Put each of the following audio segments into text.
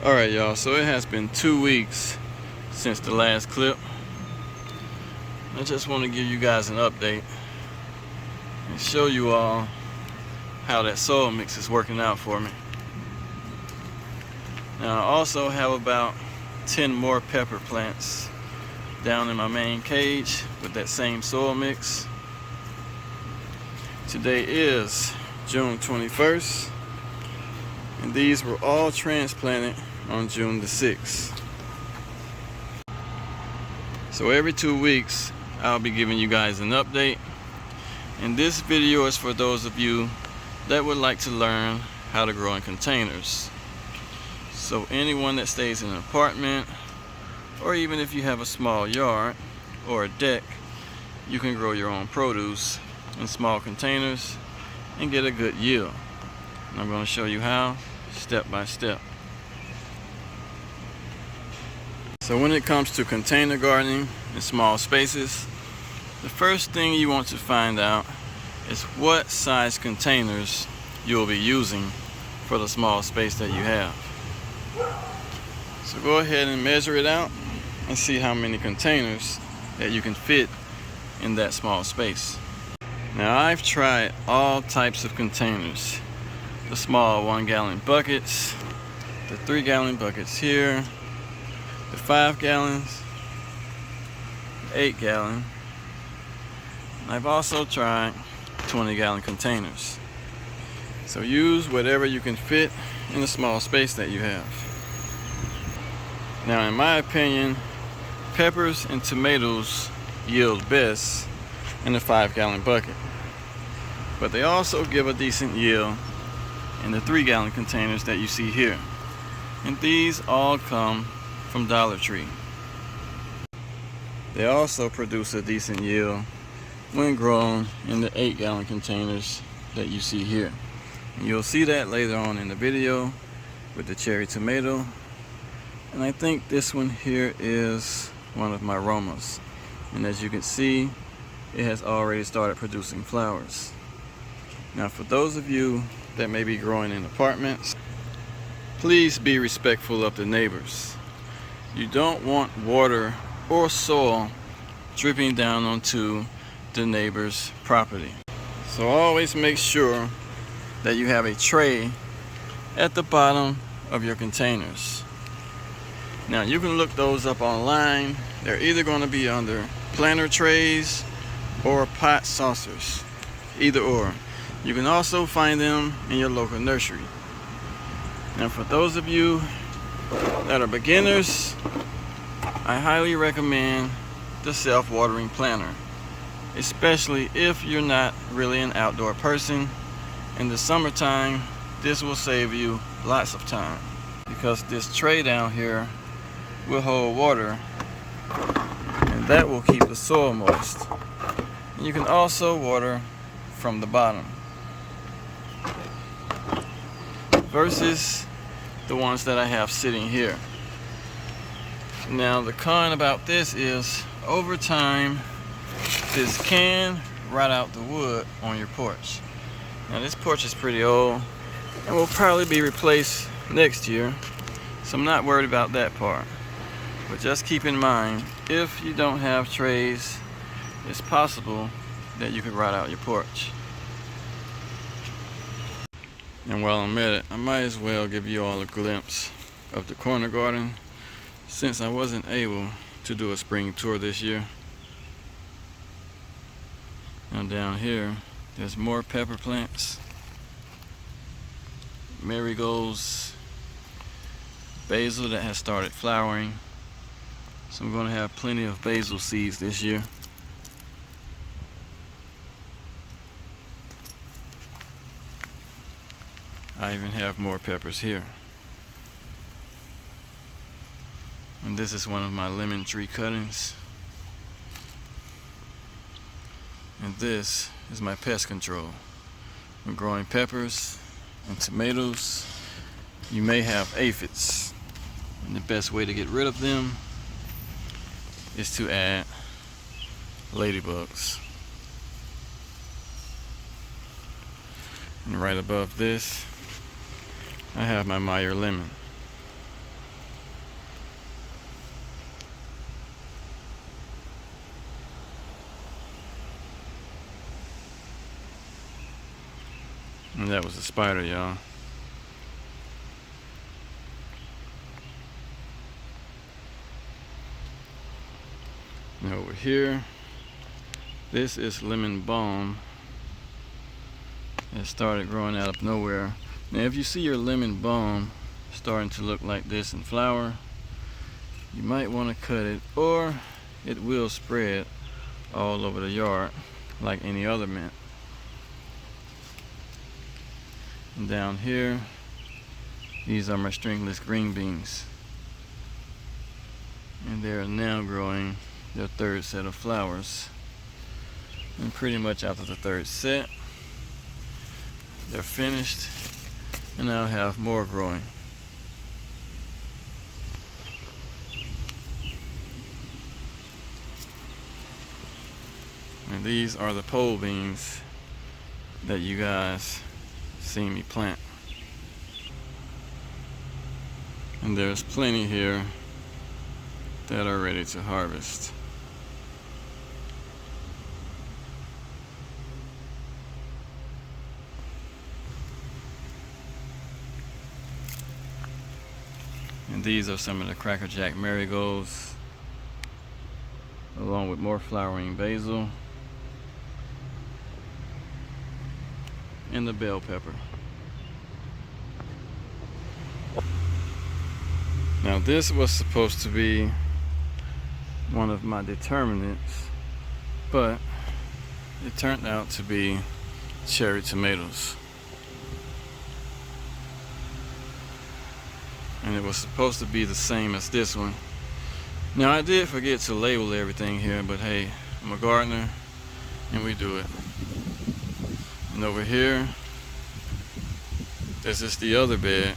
Alright y'all, so it has been 2 weeks since the last clip. I just want to give you guys an update and show you all how that soil mix is working out for me. Now I also have about 10 more pepper plants down in my main cage with that same soil mix. Today is June 21st, and these were all transplanted on June the 6th. So every 2 weeks I'll be giving you guys an update, and this video is for those of you that would like to learn how to grow in containers. So anyone that stays in an apartment, or even if you have a small yard or a deck, you can grow your own produce in small containers and get a good yield. And I'm going to show you how, step by step. So when it comes to container gardening in small spaces, the first thing you want to find out is what size containers you'll be using for the small space that you have. So go ahead and measure it out and see how many containers that you can fit in that small space. Now I've tried all types of containers. The small 1-gallon buckets, the 3-gallon buckets here, the 5 gallons, 8-gallon. I've also tried 20-gallon containers. So use whatever you can fit in the small space that you have. Now in my opinion, peppers and tomatoes yield best in the 5-gallon bucket, but they also give a decent yield in the 3-gallon containers that you see here, and these all come from Dollar Tree. They also produce a decent yield when grown in the 8-gallon containers that you see here, and you'll see that later on in the video with the cherry tomato. And I think this one here is one of my Romas, and as you can see, it has already started producing flowers. Now for those of you that may be growing in apartments, please be respectful of the neighbors. You don't want water or soil dripping down onto the neighbor's property. So always make sure that you have a tray at the bottom of your containers. Now you can look those up online. They're either going to be under planter trays or pot saucers, either or. You can also find them in your local nursery. Now for those of you that are beginners, I highly recommend the self-watering planter, especially if you're not really an outdoor person. In the summertime, this will save you lots of time, because this tray down here will hold water, and that will keep the soil moist. And you can also water from the bottom versus the ones that I have sitting here. Now the con about this is, over time, this can rot out the wood on your porch. Now this porch is pretty old and will probably be replaced next year, so I'm not worried about that part. But just keep in mind, if you don't have trays, it's possible that you could rot out your porch. And while I'm at it, I might as well give you all a glimpse of the corner garden, since I wasn't able to do a spring tour this year. Now down here, there's more pepper plants, marigolds, basil that has started flowering. So I'm going to have plenty of basil seeds this year. I even have more peppers here. And this is one of my lemon tree cuttings. And this is my pest control. When growing peppers and tomatoes, you may have aphids. And the best way to get rid of them is to add ladybugs. And right above this, I have my Meyer lemon. And that was a spider, y'all. And over here, this is lemon balm. It started growing out of nowhere. Now if you see your lemon balm starting to look like this in flower, you might want to cut it, or it will spread all over the yard like any other mint. And down here, these are my stringless green beans, and they are now growing their third set of flowers. And pretty much after the third set, they're finished, and I'll have more growing. And these are the pole beans that you guys see me plant. And there's plenty here that are ready to harvest. And these are some of the Cracker Jack marigolds, along with more flowering basil and the bell pepper. Now this was supposed to be one of my determinants, but it turned out to be cherry tomatoes. And it was supposed to be the same as this one. Now I did forget to label everything here, but hey, I'm a gardener and we do it. And over here, this is the other bed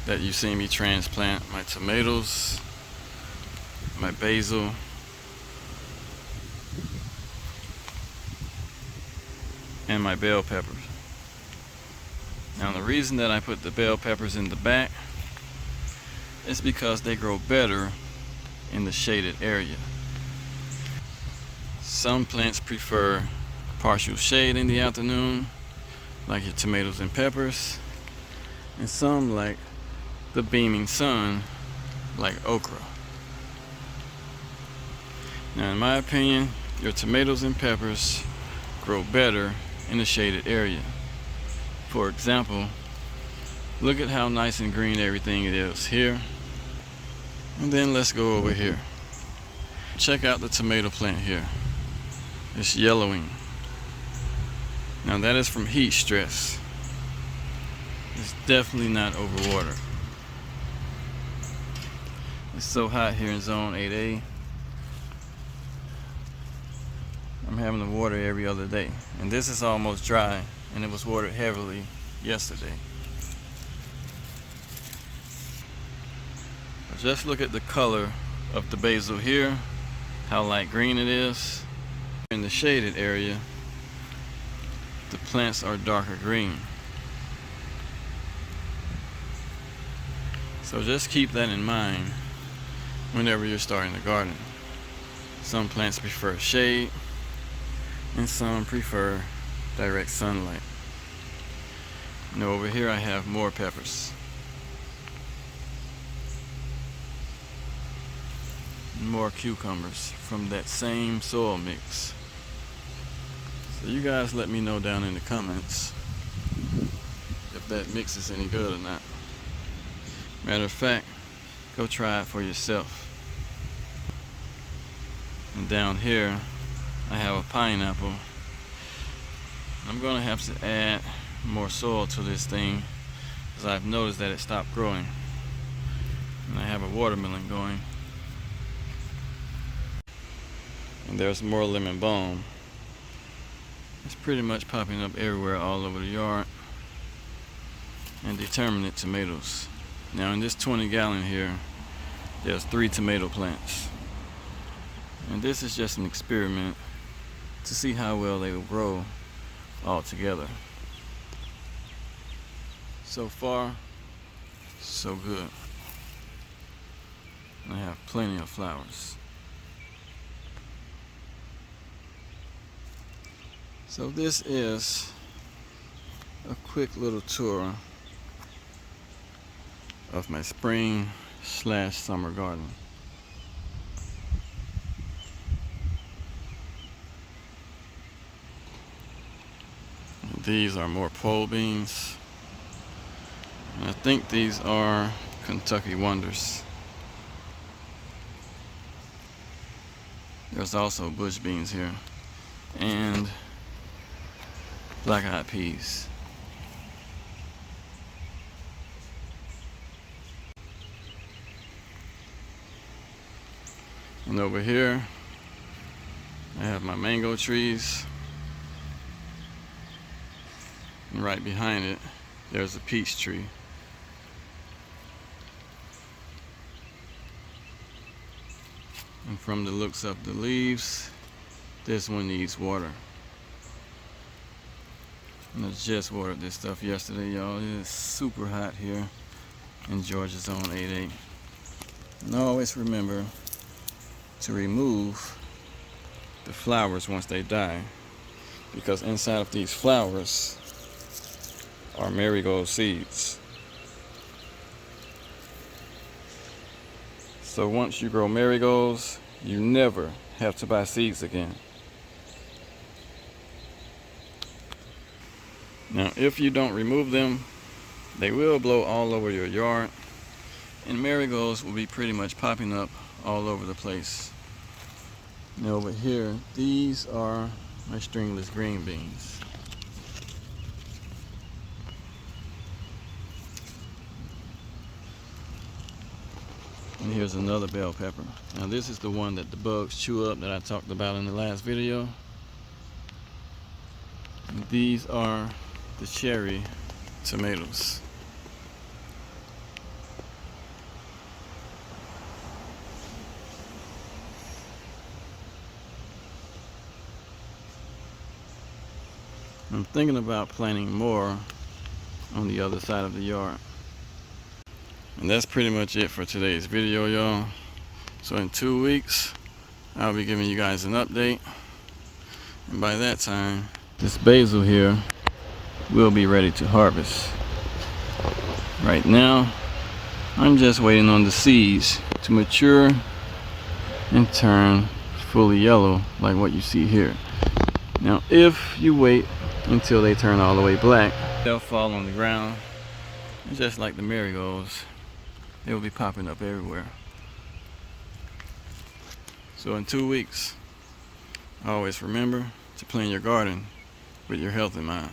that you see me transplant my tomatoes, my basil, and my bell peppers. Now the reason that I put the bell peppers in the back is because they grow better in the shaded area. Some plants prefer partial shade in the afternoon, like your tomatoes and peppers, and some like the beaming sun, like okra. Now in my opinion, your tomatoes and peppers grow better in the shaded area. For example, look at how nice and green everything is here. And then let's go over here. Check out the tomato plant here. It's yellowing. Now that is from heat stress. It's definitely not overwatered. It's so hot here in zone 8A. I'm having to water every other day. And this is almost dry, and it was watered heavily yesterday. Just look at the color of the basil here, how light green it is. In the shaded area, the plants are darker green. So just keep that in mind whenever you're starting the garden. Some plants prefer shade, and some prefer direct sunlight. Now over here I have more peppers. More cucumbers from that same soil mix. So you guys let me know down in the comments if that mix is any good or not. Matter of fact, go try it for yourself. And down here I have a pineapple. I'm gonna have to add more soil to this thing because I've noticed that it stopped growing. And I have a watermelon going. And there's more lemon balm. It's pretty much popping up everywhere all over the yard. And determinate tomatoes. Now in this 20-gallon here, there's 3 tomato plants. And this is just an experiment to see how well they will grow all together. So far, so good. I have plenty of flowers. So this is a quick little tour of my spring/summer garden. These are more pole beans. And I think these are Kentucky Wonders. There's also bush beans here and black-eyed peas. And over here I have my mango trees, and right behind it there's a peach tree. And from the looks of the leaves, this one needs water. And I just watered this stuff yesterday, y'all. It is super hot here in Georgia Zone 88. And always remember to remove the flowers once they die, because inside of these flowers are marigold seeds. So once you grow marigolds, you never have to buy seeds again. Now, if you don't remove them, they will blow all over your yard, and marigolds will be pretty much popping up all over the place. Now over here, these are my stringless green beans. And here's another bell pepper. Now this is the one that the bugs chew up that I talked about in the last video. And these are the cherry tomatoes. I'm thinking about planting more on the other side of the yard. And that's pretty much it for today's video, y'all. So in 2 weeks, I'll be giving you guys an update. And by that time, this basil here will be ready to harvest. Right now, I'm just waiting on the seeds to mature and turn fully yellow like what you see here. Now, if you wait until they turn all the way black, they'll fall on the ground. And just like the marigolds, they will be popping up everywhere. So in 2 weeks, always remember to plan your garden with your health in mind.